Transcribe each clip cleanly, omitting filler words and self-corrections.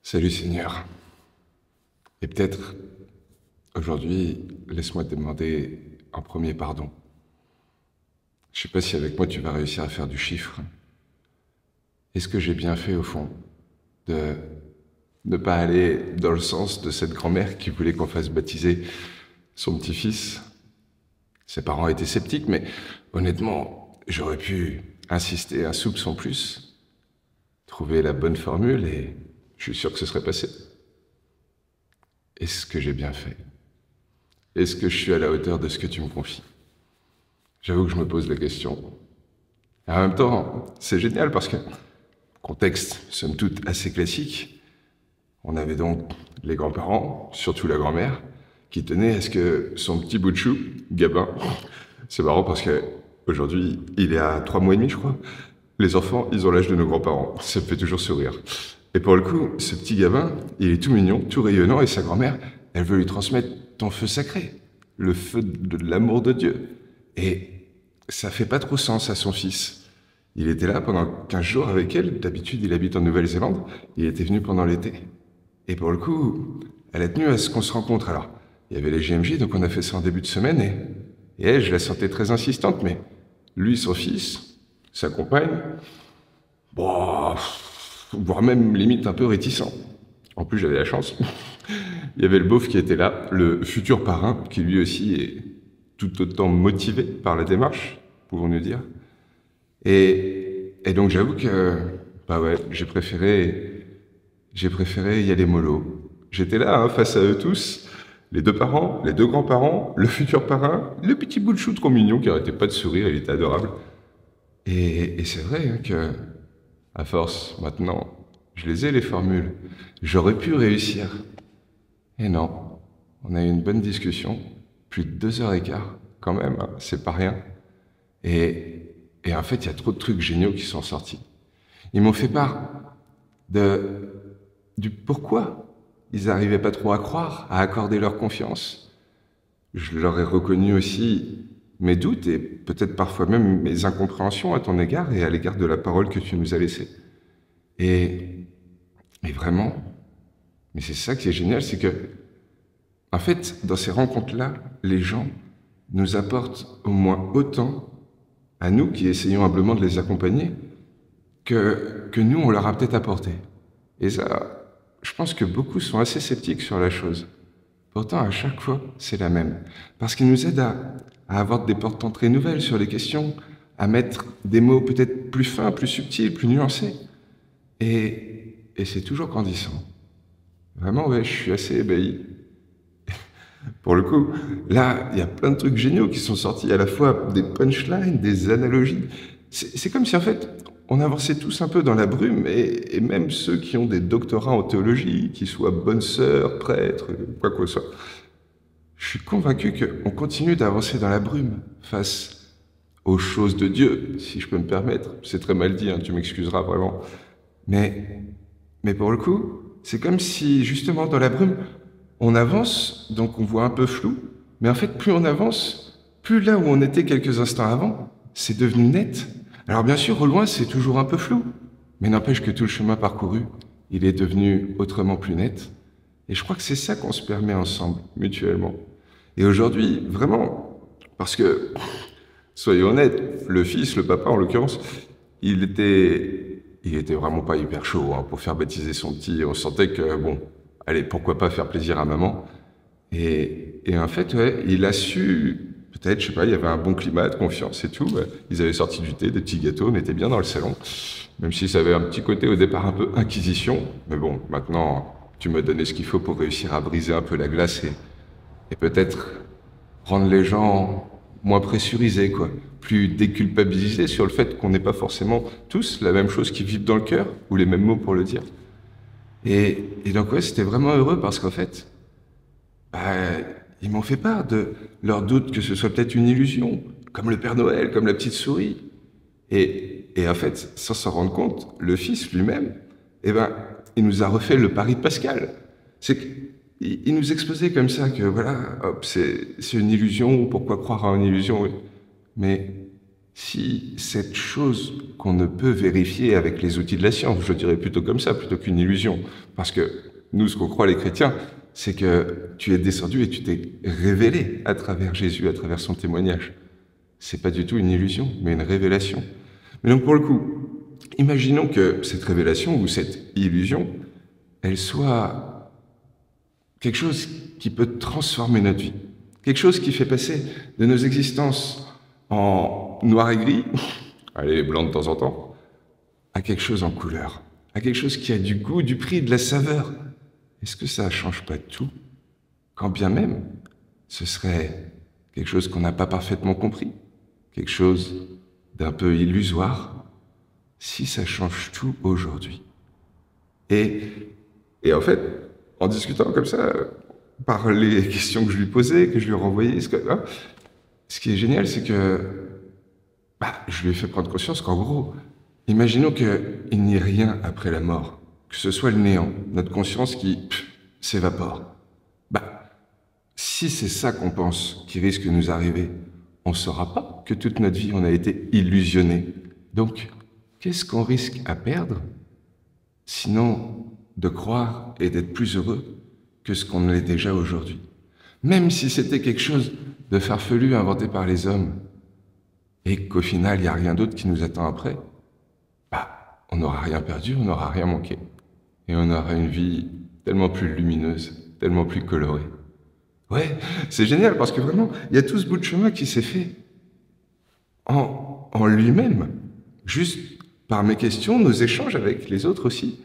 Salut Seigneur. Et peut-être, aujourd'hui, laisse-moi te demander un premier pardon. Je sais pas si avec moi tu vas réussir à faire du chiffre. Est-ce que j'ai bien fait au fond de ne pas aller dans le sens de cette grand-mère qui voulait qu'on fasse baptiser son petit-fils? Ses parents étaient sceptiques, mais honnêtement, j'aurais pu insister un soupçon plus, trouver la bonne formule et je suis sûr que ce serait passé. Est-ce que j'ai bien fait? Est-ce que je suis à la hauteur de ce que tu me confies? J'avoue que je me pose la question. Et en même temps, c'est génial parce que, contexte somme toute assez classique, on avait donc les grands-parents, surtout la grand-mère, qui tenait à ce que son petit bout de chou, Gabin, c'est marrant parce que aujourd'hui, il est à 3 mois et demi, je crois. Les enfants, ils ont l'âge de nos grands-parents. Ça me fait toujours sourire. Et pour le coup, ce petit Gabin, il est tout mignon, tout rayonnant, et sa grand-mère, elle veut lui transmettre ton feu sacré, le feu de l'amour de Dieu. Et ça fait pas trop sens à son fils. Il était là pendant 15 jours avec elle. D'habitude, il habite en Nouvelle-Zélande. Il était venu pendant l'été. Et pour le coup, elle a tenu à ce qu'on se rencontre. Alors, il y avait les JMJ, donc on a fait ça en début de semaine. Et elle, je la sentais très insistante, mais lui, son fils, sa compagne, bon, voire même limite un peu réticent. En plus, j'avais la chance. Il y avait le beauf qui était là, le futur parrain, qui lui aussi est tout autant motivé par la démarche, pouvons-nous dire. Et donc j'avoue que, bah ouais, j'ai préféré y aller mollo. J'étais là, hein, face à eux tous, les deux parents, les deux grands-parents, le futur parrain, le petit bout de chou trop mignon qui arrêtait pas de sourire, il était adorable. Et c'est vrai hein, que, à force, maintenant, je les ai les formules. J'aurais pu réussir. Et non, on a eu une bonne discussion, plus de 2 heures et quart, quand même, hein, c'est pas rien. Et en fait, il y a trop de trucs géniaux qui sont sortis. Ils m'ont fait part du pourquoi ils n'arrivaient pas trop à croire, à accorder leur confiance. Je leur ai reconnu aussi mes doutes et peut-être parfois même mes incompréhensions à ton égard et à l'égard de la parole que tu nous as laissée. Et vraiment, mais c'est ça qui est génial, c'est que, en fait, dans ces rencontres-là, les gens nous apportent au moins autant à nous qui essayons humblement de les accompagner que nous, on leur a peut-être apporté. Et ça, je pense que beaucoup sont assez sceptiques sur la chose. Pourtant, à chaque fois, c'est la même. Parce qu'ils nous aident à avoir des portes d'entrée nouvelles sur les questions, à mettre des mots peut-être plus fins, plus subtils, plus nuancés. Et c'est toujours grandissant. Vraiment, ouais, je suis assez ébahi. Pour le coup, là, il y a plein de trucs géniaux qui sont sortis, à la fois des punchlines, des analogies. C'est comme si, en fait, on avançait tous un peu dans la brume, et même ceux qui ont des doctorats en théologie, qu'ils soient bonnes sœurs, prêtres, quoi que ce soit. Je suis convaincu qu'on continue d'avancer dans la brume face aux choses de Dieu, si je peux me permettre. C'est très mal dit, hein, tu m'excuseras vraiment. Mais pour le coup, c'est comme si, justement, dans la brume, on avance, donc on voit un peu flou, mais en fait, plus on avance, plus là où on était quelques instants avant, c'est devenu net. Alors bien sûr, au loin, c'est toujours un peu flou, mais n'empêche que tout le chemin parcouru, il est devenu autrement plus net. Et je crois que c'est ça qu'on se permet ensemble, mutuellement. Et aujourd'hui, vraiment, parce que, soyons honnêtes, le fils, le papa en l'occurrence, il était vraiment pas hyper chaud hein, pour faire baptiser son petit. On sentait que, bon, allez, pourquoi pas faire plaisir à maman. Et en fait, ouais, il a su, peut-être, je sais pas, il y avait un bon climat de confiance et tout. Ouais. Ils avaient sorti du thé, des petits gâteaux, on était bien dans le salon. Même si ça avait un petit côté au départ un peu inquisition. Mais bon, maintenant, tu m'as donné ce qu'il faut pour réussir à briser un peu la glace et peut-être rendre les gens moins pressurisés, quoi. Plus déculpabilisés sur le fait qu'on n'est pas forcément tous la même chose qui vivent dans le cœur, ou les mêmes mots pour le dire. Et donc, ouais, c'était vraiment heureux parce qu'en fait, bah, ils m'ont fait part de leur doute que ce soit peut-être une illusion, comme le Père Noël, comme la petite souris. Et en fait, sans s'en rendre compte, le Fils lui-même, eh ben, il nous a refait le pari de Pascal. C'est qu'il nous exposait comme ça que voilà, hop, c'est une illusion, pourquoi croire à une illusion? Oui. Mais si cette chose qu'on ne peut vérifier avec les outils de la science, je dirais plutôt comme ça, plutôt qu'une illusion, parce que nous, ce qu'on croit les chrétiens, c'est que tu es descendu et tu t'es révélé à travers Jésus, à travers son témoignage. C'est pas du tout une illusion, mais une révélation. Mais donc pour le coup, imaginons que cette révélation ou cette illusion, elle soit quelque chose qui peut transformer notre vie, quelque chose qui fait passer de nos existences en noir et gris, allez, blanc de temps en temps, à quelque chose en couleur, à quelque chose qui a du goût, du prix, de la saveur. Est-ce que ça ne change pas tout? Quand bien même, ce serait quelque chose qu'on n'a pas parfaitement compris, quelque chose d'un peu illusoire, si ça change tout aujourd'hui. Et en fait, en discutant comme ça, par les questions que je lui posais, que je lui renvoyais, ce qui est génial, c'est que je lui ai fait prendre conscience qu'en gros, imaginons qu'il n'y ait rien après la mort, que ce soit le néant, notre conscience qui s'évapore. Si c'est ça qu'on pense qui risque de nous arriver, on ne saura pas que toute notre vie, on a été illusionné. Donc, qu'est-ce qu'on risque à perdre, sinon de croire et d'être plus heureux que ce qu'on l'est déjà aujourd'hui? Même si c'était quelque chose de farfelu inventé par les hommes, et qu'au final, il n'y a rien d'autre qui nous attend après, on n'aura rien perdu, on n'aura rien manqué. Et on aura une vie tellement plus lumineuse, tellement plus colorée. Ouais, c'est génial, parce que vraiment, il y a tout ce bout de chemin qui s'est fait en lui-même, juste par mes questions, nos échanges avec les autres aussi.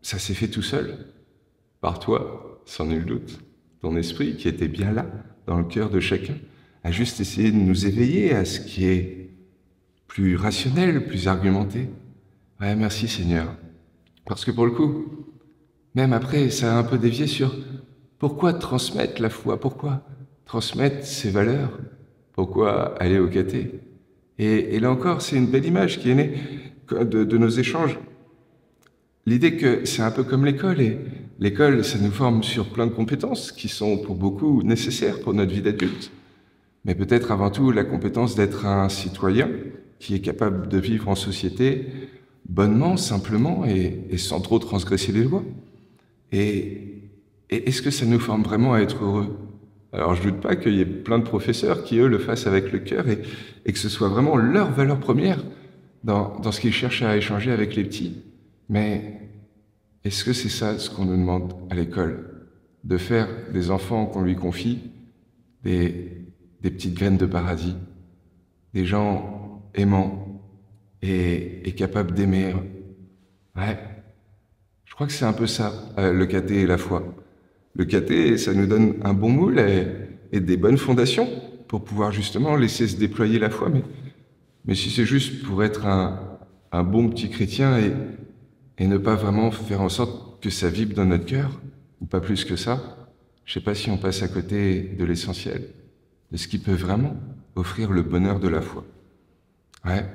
Ça s'est fait tout seul, par toi, sans nul doute. Ton esprit qui était bien là, dans le cœur de chacun, a juste essayé de nous éveiller à ce qui est plus rationnel, plus argumenté. Ouais, merci Seigneur. Parce que pour le coup, même après, ça a un peu dévié sur pourquoi transmettre la foi, pourquoi transmettre ses valeurs, pourquoi aller au caté. Et là encore, c'est une belle image qui est née de nos échanges. L'idée que c'est un peu comme l'école, et l'école, ça nous forme sur plein de compétences qui sont pour beaucoup nécessaires pour notre vie d'adulte. Mais peut-être avant tout la compétence d'être un citoyen qui est capable de vivre en société bonnement, simplement et sans trop transgresser les lois. Et est-ce que ça nous forme vraiment à être heureux? Alors je ne doute pas qu'il y ait plein de professeurs qui, eux, le fassent avec le cœur et que ce soit vraiment leur valeur première dans ce qu'ils cherchent à échanger avec les petits. Mais est-ce que c'est ça ce qu'on nous demande à l'école? De faire des enfants qu'on lui confie des petites graines de paradis, des gens aimants et capables d'aimer. Ouais, je crois que c'est un peu ça, le caté et la foi. Le caté, ça nous donne un bon moule et des bonnes fondations pour pouvoir justement laisser se déployer la foi. Mais si c'est juste pour être un bon petit chrétien et ne pas vraiment faire en sorte que ça vibre dans notre cœur, ou pas plus que ça, je sais pas si on passe à côté de l'essentiel, de ce qui peut vraiment offrir le bonheur de la foi. Ouais,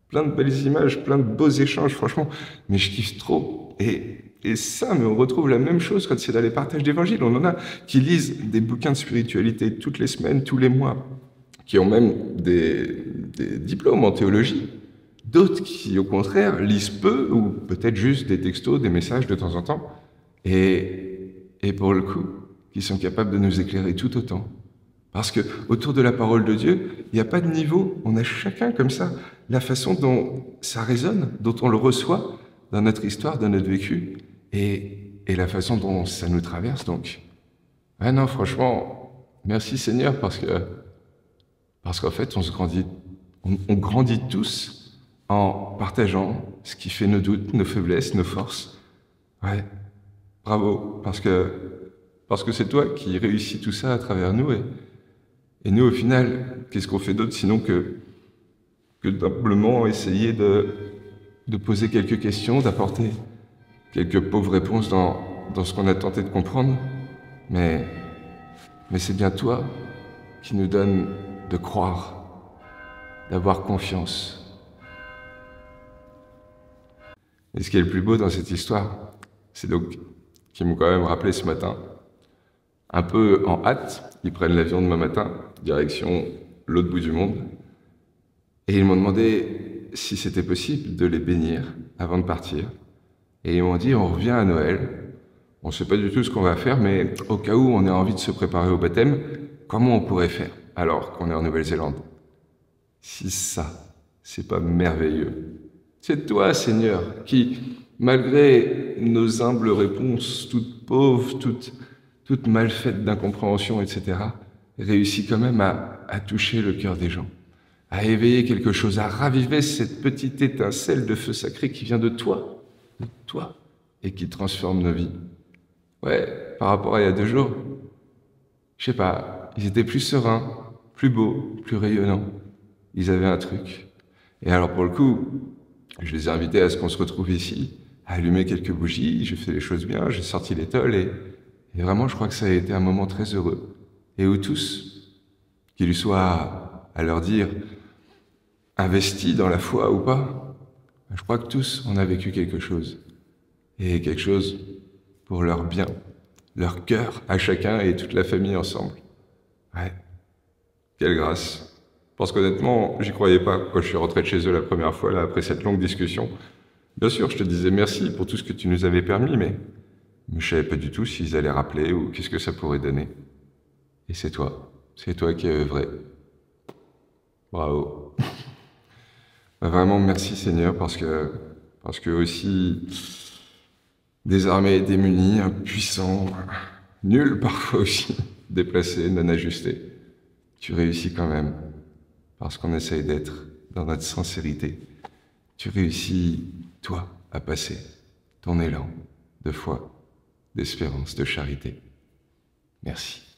plein de belles images, plein de beaux échanges, franchement, mais je kiffe trop. Et ça, mais on retrouve la même chose quand c'est dans les partages d'évangile. On en a qui lisent des bouquins de spiritualité toutes les semaines, tous les mois, qui ont même des diplômes en théologie. D'autres qui, au contraire, lisent peu, ou peut-être juste des textos, des messages de temps en temps, et pour le coup, qui sont capables de nous éclairer tout autant. Parce que autour de la parole de Dieu, il n'y a pas de niveau. On a chacun comme ça la façon dont ça résonne, dont on le reçoit dans notre histoire, dans notre vécu, et la façon dont ça nous traverse. Donc, ouais, non, franchement, merci Seigneur, parce qu'en fait, on grandit tous en partageant ce qui fait nos doutes, nos faiblesses, nos forces. Ouais, bravo, parce que c'est toi qui réussis tout ça à travers nous, et nous, au final, qu'est-ce qu'on fait d'autre sinon que simplement essayer de poser quelques questions, d'apporter quelques pauvres réponses dans ce qu'on a tenté de comprendre. Mais c'est bien toi qui nous donne de croire, d'avoir confiance. Et ce qui est le plus beau dans cette histoire, c'est donc qu'ils m'ont quand même rappelé ce matin, un peu en hâte, ils prennent l'avion demain matin, direction l'autre bout du monde. Et ils m'ont demandé si c'était possible de les bénir avant de partir. Et ils m'ont dit, on revient à Noël. On ne sait pas du tout ce qu'on va faire, mais au cas où on ait envie de se préparer au baptême, comment on pourrait faire alors qu'on est en Nouvelle-Zélande? Si ça, c'est pas merveilleux. C'est toi, Seigneur, qui, malgré nos humbles réponses, toutes pauvres, toutes mal faites d'incompréhension, etc., réussit quand même à toucher le cœur des gens, à éveiller quelque chose, à raviver cette petite étincelle de feu sacré qui vient de toi, et qui transforme nos vies. Ouais, par rapport à il y a 2 jours, je sais pas, ils étaient plus sereins, plus beaux, plus rayonnants. Ils avaient un truc. Et alors pour le coup, je les ai invités à ce qu'on se retrouve ici, à allumer quelques bougies, j'ai fait les choses bien, j'ai sorti l'étole et vraiment je crois que ça a été un moment très heureux. Et où tous, qu'ils soient, à leur dire, investis dans la foi ou pas, je crois que tous on a vécu quelque chose. Et quelque chose pour leur bien, leur cœur à chacun et toute la famille ensemble. Ouais, quelle grâce. Parce qu'honnêtement, j'y croyais pas quand je suis rentré de chez eux la première fois, là, après cette longue discussion. Bien sûr, je te disais merci pour tout ce que tu nous avais permis, mais je savais pas du tout s'ils allaient rappeler ou qu'est-ce que ça pourrait donner. Et c'est toi qui as œuvré. Bravo. Vraiment, merci Seigneur, parce que aussi, désarmés, démunis, impuissants, nuls parfois aussi, déplacés, non ajustés, tu réussis quand même, parce qu'on essaye d'être dans notre sincérité. Tu réussis, toi, à passer ton élan de foi, d'espérance, de charité. Merci.